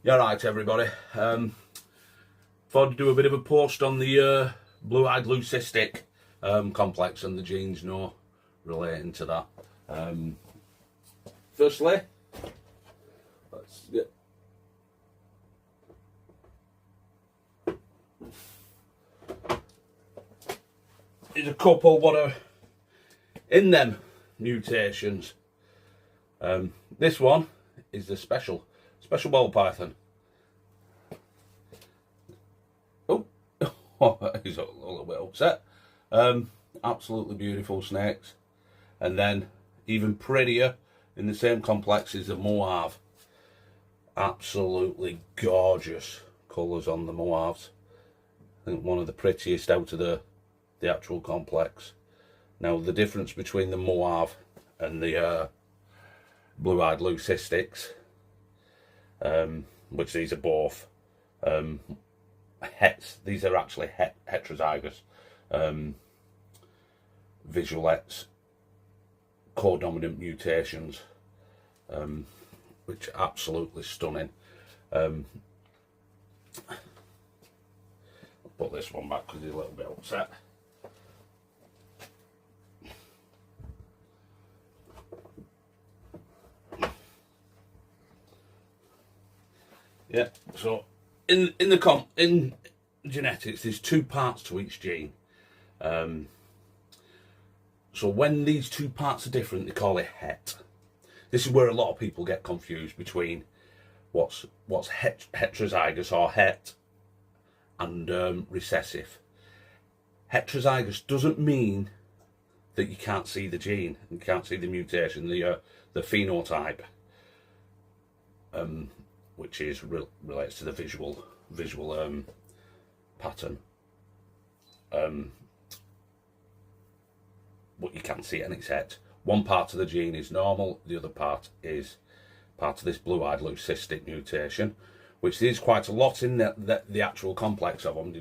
Yeah, right, everybody. Thought I'd do a bit of a post on the Eyed Leucistic complex and the genes, relating to that. Firstly, let's get there's a couple what are in them mutations. This one is the special ball python. Oh, he's a little bit upset. Absolutely beautiful snakes, and then even prettier in the same complex is the Mojave. Absolutely gorgeous colours on the Mojaves. I think one of the prettiest out of the actual complex. Now the difference between the Mojave and the Eyed Leucistics, which these are both hets. These are actually heterozygous visual hets, codominant mutations, which are absolutely stunning. I'll put this one back because he's a little bit upset. Yeah, so in genetics, there's two parts to each gene. So when these two parts are different, they call it het. This is where a lot of people get confused between what's heterozygous or het and recessive. Heterozygous doesn't mean that you can't see the gene and can't see the mutation, the phenotype, which is relates to the visual pattern. But you can see it and it's het. One part of the gene is normal, the other part is part of this Eyed Leucistic mutation, which there's quite a lot in the actual complex of them,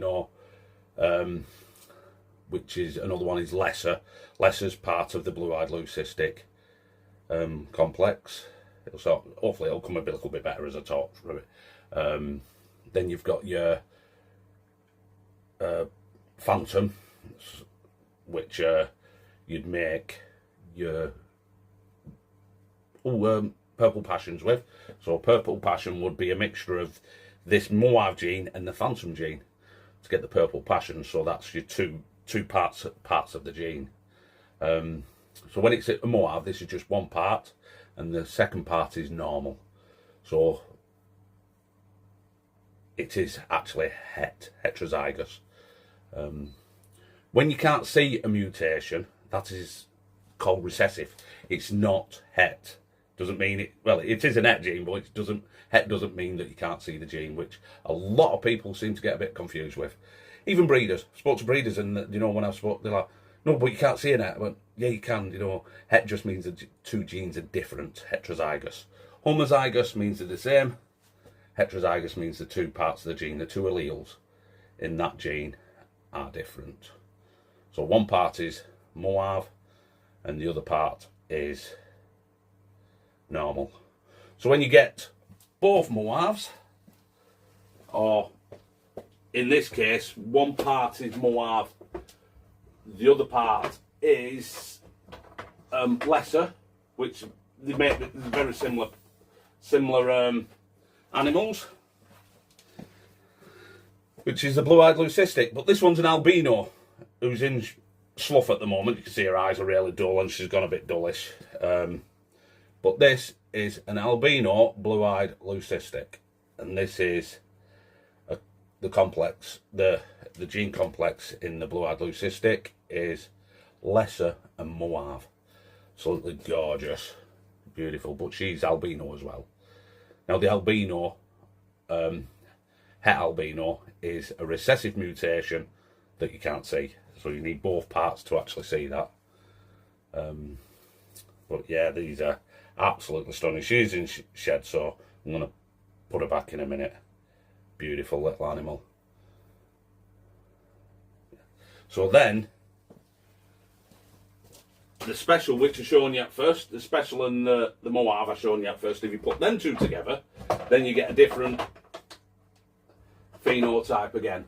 which is another one is lesser. Lesser's part of the Eyed Leucistic complex. Hopefully it'll come a little bit better as I talk through it. Then you've got your phantom, which you'd make your purple passions with. So purple passion would be a mixture of this Mojave gene and the phantom gene to get the purple passion. So that's your two parts of the gene. So when it's a Mojave, this is just one part, and the second part is normal. So it is actually heterozygous. When you can't see a mutation, that is called recessive. It's not het. Doesn't mean it. Well, it is an het gene, but het doesn't mean that you can't see the gene, which a lot of people seem to get a bit confused with. Even breeders. I spoke to breeders, and when I spoke, they're like, "No, but you can't see an het." But yeah, you can. Het just means the two genes are different. Heterozygous. Homozygous means they're the same. Heterozygous means the two parts of the gene, the two alleles in that gene, are different. So one part is Mojave, and the other part is normal. So when you get both Mojaves, or in this case, one part is Mojave, the other part is lesser, which they make very similar animals, which is the Eyed Leucistic. But this one's an albino who's in slough at the moment. You can see her eyes are really dull and she's gone a bit dullish. But this is an albino Eyed Leucistic, and this is the complex, the gene complex in the Eyed Leucistic is lesser and Mojave. Absolutely gorgeous, beautiful, but she's albino as well. Now the albino, het albino, is a recessive mutation that you can't see. So you need both parts to actually see that. But yeah, these are absolutely stunning. She's in shed, so I'm going to put her back in a minute. Beautiful little animal. So then, the special, which I shown you at first, the special and the Mojave I shown you at first, if you put them two together, then you get a different phenotype again.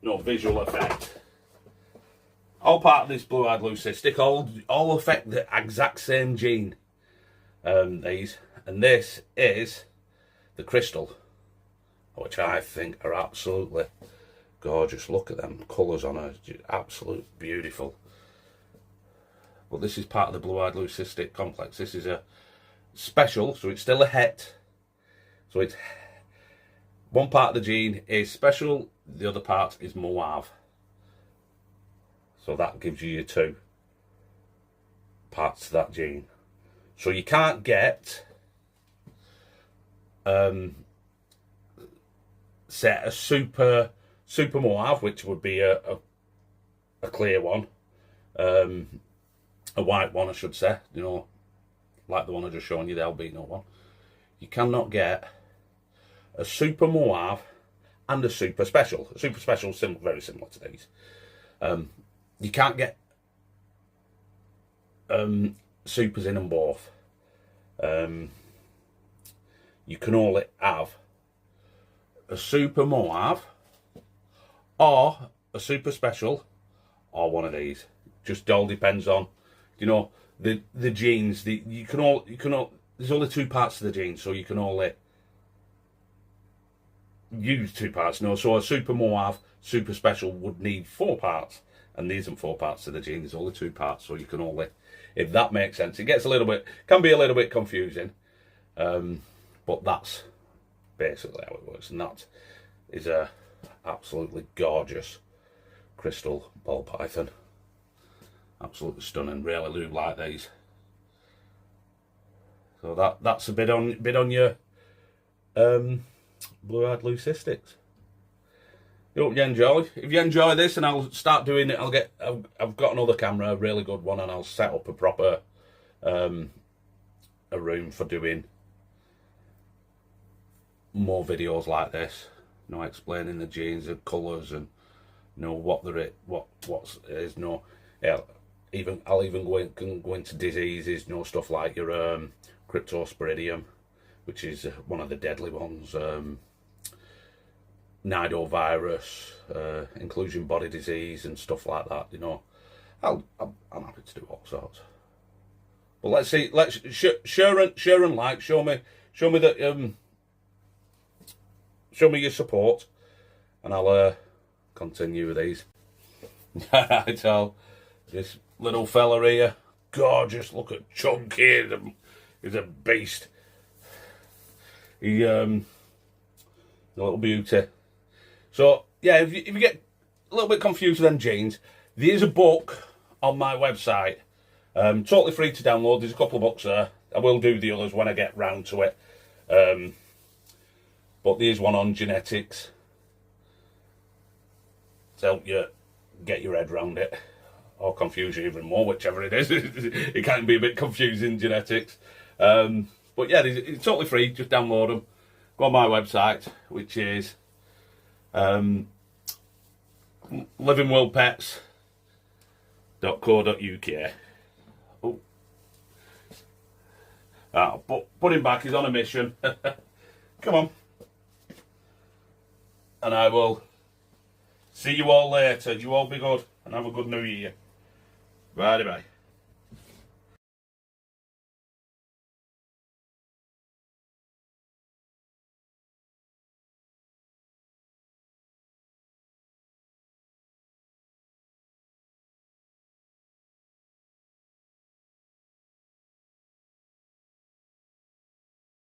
No visual effect. All part of this blue-eyed leucistic, all affect the exact same gene. These, and this is the crystal, which I think are absolutely gorgeous. Look at them colours on her, absolute beautiful. But this is part of the blue-eyed leucistic complex. This is a special, so it's still a het. So it's one part of the gene is special, the other part is Mojave. So that gives you your two parts to that gene. So you can't get say a super Mojave, which would be a clear one, a white one I should say, you know, like the one I just shown you, the albino one. You cannot get a super Mojave and a super special. A super special is very similar to these. You can't get supers in them both. You can only have a super Mojave or a super special or one of these. Just all depends on, you know, the genes. You can all there's only two parts to the gene, so you can only use two parts. No, so a super Mojave, super special would need 4 parts, and these aren't 4 parts to the gene. There's only 2 parts, so you can only, if that makes sense. It gets a little bit, can be a little bit confusing, but that's basically how it works. And that is a absolutely gorgeous crystal ball python. Absolutely stunning. Really do like these. So that's a bit on your blue-eyed leucistics. I hope you enjoy. If you enjoy this, and I'll start doing it, I've got another camera, a really good one, and I'll set up a proper a room for doing more videos like this. You know, explaining the genes and colours, and you know what no. Yeah, I'll even go into diseases, you know, stuff like your cryptosporidium, which is one of the deadly ones, nidovirus, inclusion body disease and stuff like that. You know, I'm happy to do all sorts. But let's see, let's share and like, show me that show me your support, and I'll continue with these. Right, so this little fella here, gorgeous. Look at Chunky, he's a beast. He a little beauty. So yeah, if you get a little bit confused with them genes, there's a book on my website, totally free to download. There's a couple of books there. I will do the others when I get round to it. But there's one on genetics to help you get your head around it, or confuse you even more, whichever it is. It can be a bit confusing, genetics. But yeah, it's totally free. Just download them. Go on my website, which is livingworldpets.co.uk. Oh, put him back. He's on a mission. Come on. And I will see you all later. You all be good, and have a good New Year. Bye bye.